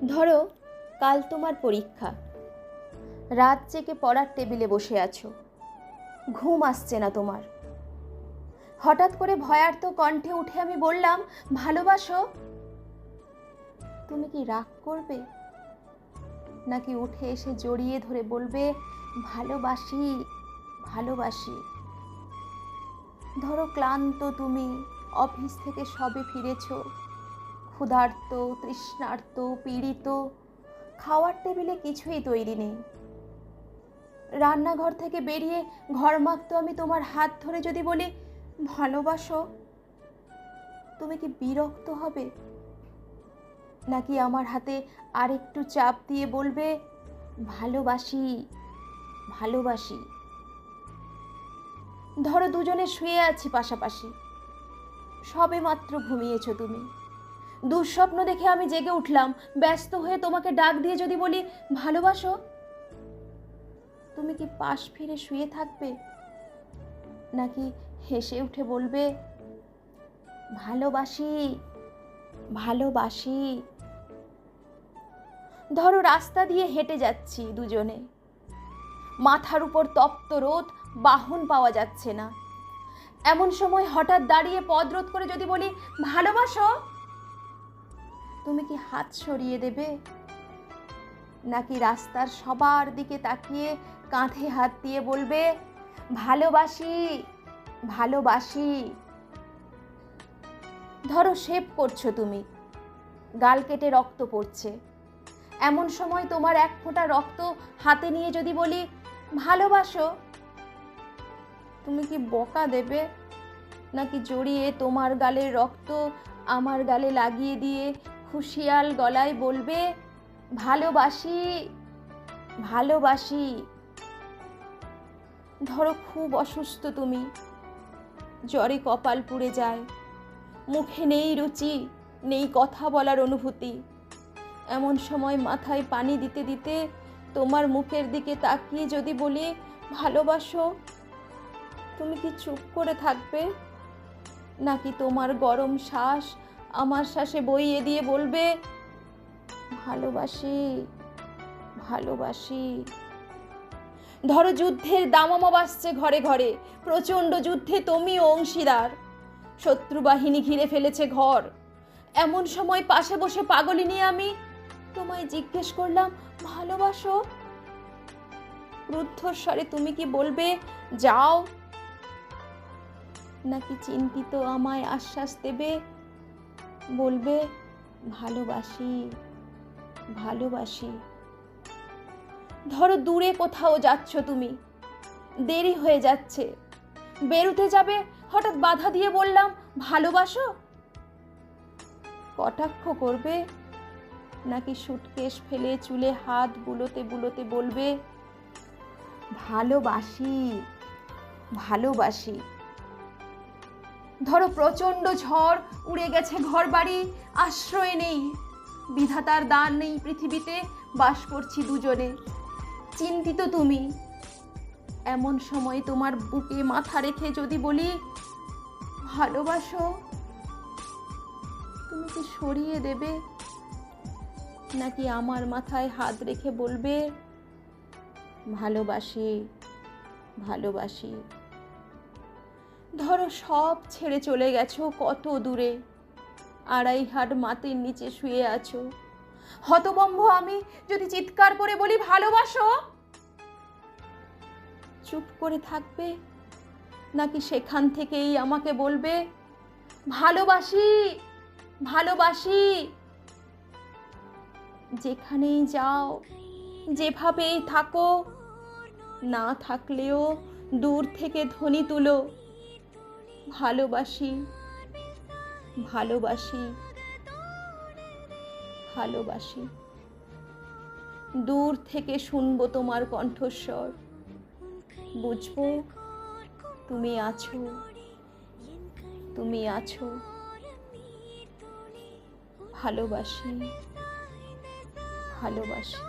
ধরো কাল তোমার পরীক্ষা, রাত জেগে পড়ার টেবিলে বসে আছো, ঘুম আসছে না তোমার। হঠাৎ করে ভয়ার্ত কণ্ঠে উঠে আমি বললাম, ভালোবাসো। তুমি কি রাগ করবে, নাকি উঠে এসে জড়িয়ে ধরে বলবে, ভালোবাসি ভালোবাসি? ধরো ক্লান্ত তুমি, অফিস থেকে সবে ফিরেছো, ক্ষুধার্ত, তৃষ্ণার্ত, পীড়িত, খাওয়ার টেবিলে কিছুই তৈরি নেই। রান্নাঘর থেকে বেরিয়ে ঘরমাক্ত আমি তোমার হাত ধরে যদি বলি, ভালোবাসো, তুমি কি বিরক্ত হবে, নাকি আমার হাতে আরেকটু চাপ দিয়ে বলবে, ভালোবাসি ভালোবাসি? ধরো দুজনে শুয়ে আছি পাশাপাশি, সবে মাত্র ঘুমিয়েছো তুমি, দুঃস্বপ্ন দেখে আমি জেগে উঠলাম, ব্যস্ত হয়ে তোমাকে ডাক দিয়ে যদি বলি, ভালোবাসো, তুমি কি পাশ ফিরে শুয়ে থাকবে, নাকি হেসে উঠে বলবে, ভালোবাসি ভালোবাসি? ধরো রাস্তা দিয়ে হেঁটে যাচ্ছি দুজনে, মাথার উপর তপ্ত রোদ, বাহন পাওয়া যাচ্ছে না। এমন সময় হঠাৎ দাঁড়িয়ে পদরোধ করে যদি বলি, ভালোবাসো, তুমি কি হাত সরিয়ে দেবে, নাকি রাস্তার সবার দিকে তাকিয়ে কাঁধে হাত দিয়ে বলবে, ভালোবাসি ভালোবাসি? ধরো শেভ করছো তুমি, গাল কেটে রক্ত পড়ছে। এমন সময় তোমার এক ফোঁটা রক্ত হাতে নিয়ে যদি বলি, ভালোবাসো, তুমি কি বকা দেবে, নাকি জড়িয়ে তোমার গালের রক্ত আমার গালে লাগিয়ে দিয়ে খুশিয়াল গলায় বলবে, ভালোবাসি ভালোবাসি? ধরো খুব অসুস্থ তুমি, জ্বরে কপাল পুড়ে যায়, মুখে নেই রুচি, নেই কথা বলার অনুভূতি। এমন সময় মাথায় পানি দিতে দিতে তোমার মুখের দিকে তাকিয়ে যদি বলি, ভালোবাসো, তুমি কি চুপ করে থাকবে, নাকি তোমার গরম শ্বাস আমার শ্বাসে বইয়ে দিয়ে বলবে, ভালোবাসি ভালোবাসি? ধরো যুদ্ধের দামামা বাজছে ঘরে ঘরে, প্রচণ্ড যুদ্ধে তুমিও অংশীদার, শত্রু বাহিনী ঘিরে ফেলেছে ঘর। এমন সময় পাশে বসে পাগলিনী আমি তোমায় জিজ্ঞেস করলাম, ভালোবাসো? রুদ্ধস্বরে তুমি কি বলবে, যাও, নাকি চিন্তিত আমায় আশ্বাস দেবে, বলবে, ভালোবাসি ভালোবাসি? ধরো দূরে কোথাও যাচ্ছ তুমি, দেরি হয়ে যাচ্ছে, বেরুতে যাবে, হঠাৎ বাধা দিয়ে বললাম, ভালোবাসো? কটাক্ষ করবে, নাকি সুটকেস ফেলে চুলে হাত বুলোতে বুলোতে বলবে, ভালোবাসি ভালোবাসি? ধরো প্রচণ্ড ঝড়, উড়ে গেছে ঘর বাড়ি, আশ্রয় নেই, বিধাতার দান নেই পৃথিবীতে, বাস করছি দুজনে, চিন্তিত তুমি। এমন সময় তোমার বুকে মাথা রেখে যদি বলি, ভালোবাসো, তুমি কি সরিয়ে দেবে, নাকি আমার মাথায় হাত রেখে বলবে, ভালোবাসি ভালোবাসি? ধরো সব ছেড়ে চলে গেছো কত দূরে, আড়াই হাত মাটির নিচে শুয়ে আছো, হতভম্ব আমি যদি চিৎকার করে বলি, ভালোবাসো, চুপ করে থাকবে, নাকি সেখান থেকেই আমাকে বলবে, ভালোবাসি ভালোবাসি? যেখানেই যাও, যেভাবেই থাকো, না থাকলেও দূর থেকে ধ্বনি তুলো, ভালোবাসি ভালোবাসি ভালোবাসি? দূর থেকে শুনবো তোমার কণ্ঠস্বর, বুঝবো তুমি আছো, তুমি আছো। ভালোবাসি ভালোবাসি।